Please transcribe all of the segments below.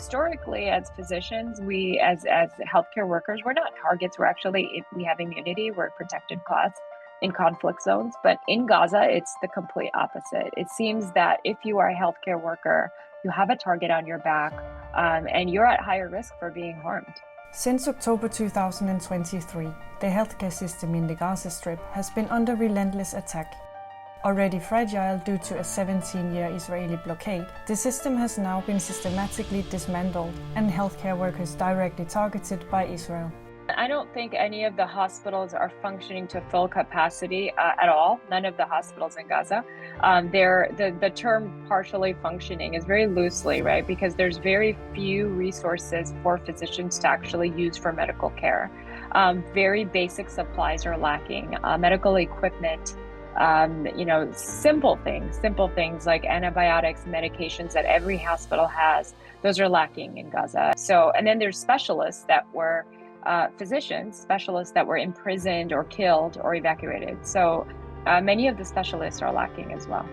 Historically, as physicians, we as healthcare workers, we're not targets. We have immunity. We're a protected class in conflict zones. But in Gaza, it's the complete opposite. It seems that if you are a healthcare worker, you have a target on your back, and you're at higher risk for being harmed. Since October 2023, the healthcare system in the Gaza Strip has been under relentless attack. Already fragile due to a 17-year Israeli blockade, the system has now been systematically dismantled and healthcare workers directly targeted by Israel. I don't think any of the hospitals are functioning to full capacity at all. None of the hospitals in Gaza. The term partially functioning is very loosely, right? Because there's very few resources for physicians to actually use for medical care. Very basic supplies are lacking. Medical equipment, simple things like antibiotics, medications that every hospital has, those are lacking in Gaza. And then there's specialists that were specialists that were imprisoned or killed or evacuated. So many of the specialists are lacking as well.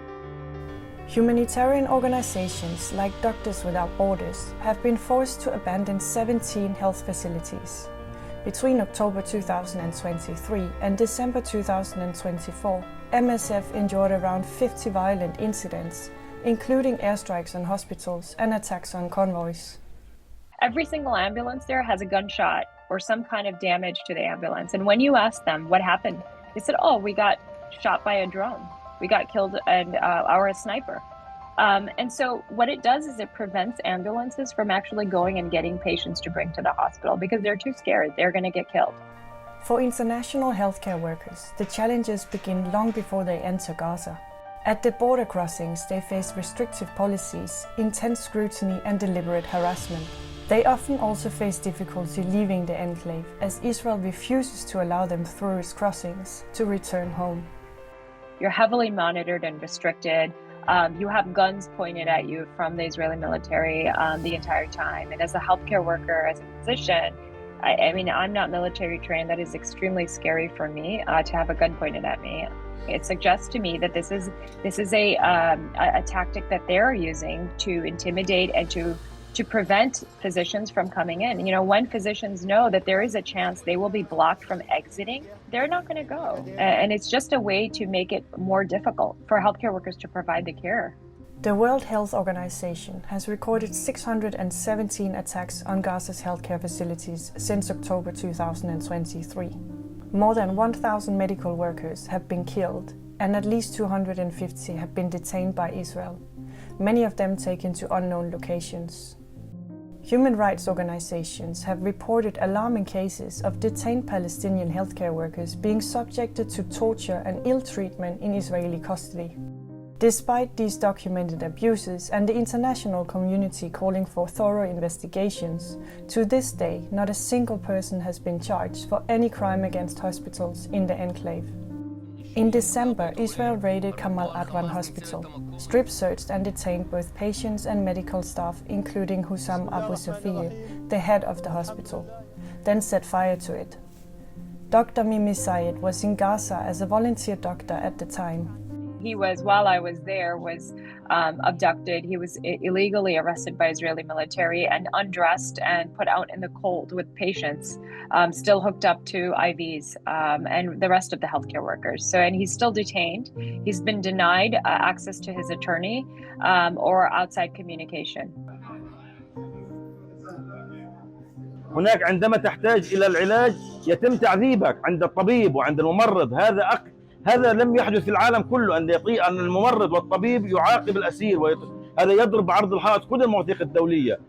Humanitarian organizations like Doctors Without Borders have been forced to abandon 17 health facilities. Between October 2023 and December 2024, MSF endured around 50 violent incidents, including airstrikes on hospitals and attacks on convoys. Every single ambulance there has a gunshot or some kind of damage to the ambulance. And when you ask them what happened, they said, we got shot by a drone. We got killed or a sniper. And so what it does is it prevents ambulances from actually going and getting patients to bring to the hospital because they're too scared. They're going to get killed. For international healthcare workers, the challenges begin long before they enter Gaza. At the border crossings, they face restrictive policies, intense scrutiny and deliberate harassment. They often also face difficulty leaving the enclave, as Israel refuses to allow them through its crossings to return home. You're heavily monitored and restricted. You have guns pointed at you from the Israeli military the entire time. And as a healthcare worker, as a physician, I'm not military trained. That is extremely scary for me to have a gun pointed at me. It suggests to me that this is a tactic that they're using to intimidate and to prevent physicians from coming in. When physicians know that there is a chance they will be blocked from exiting, they're not going to go. And it's just a way to make it more difficult for healthcare workers to provide the care. The World Health Organization has recorded 617 attacks on Gaza's healthcare facilities since October 2023. More than 1,000 medical workers have been killed, and at least 250 have been detained by Israel, many of them taken to unknown locations. Human rights organizations have reported alarming cases of detained Palestinian healthcare workers being subjected to torture and ill treatment in Israeli custody. Despite these documented abuses and the international community calling for thorough investigations, to this day not a single person has been charged for any crime against hospitals in the enclave. In December, Israel raided Kamal Adwan Hospital, strip-searched and detained both patients and medical staff, including Hussam Abu Safir, the head of the hospital, then set fire to it. Dr. Mimi Sayed was in Gaza as a volunteer doctor at the time. He was, while I was there, abducted. He was illegally arrested by Israeli military and undressed and put out in the cold with patients, still hooked up to IVs and the rest of the healthcare workers. And he's still detained. He's been denied access to his attorney or outside communication. هناك عندما تحتاج إلى العلاج يتم تعذيبك عند الطبيب وعند الممرض. هذا لم يحدث في العالم كله، أن الممرض والطبيب يعاقب الأسير، هذا يضرب عرض الحائط كل المواثيق الدولية.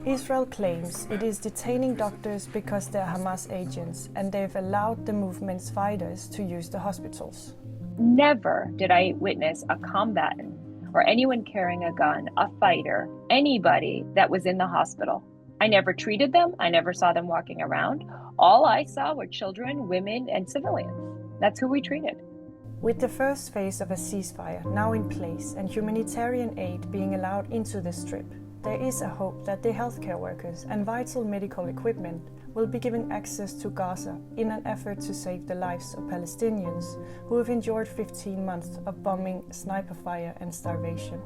Israel claims it is detaining doctors because they're Hamas agents and they've allowed the movement's fighters to use the hospitals. Never did I witness a combatant or anyone carrying a gun, a fighter, anybody that was in the hospital. I never treated them. I never saw them walking around. All I saw were children, women, and civilians. That's who we treated. With the first phase of a ceasefire now in place and humanitarian aid being allowed into the Strip, there is a hope that the healthcare workers and vital medical equipment will be given access to Gaza in an effort to save the lives of Palestinians who have endured 15 months of bombing, sniper fire and starvation.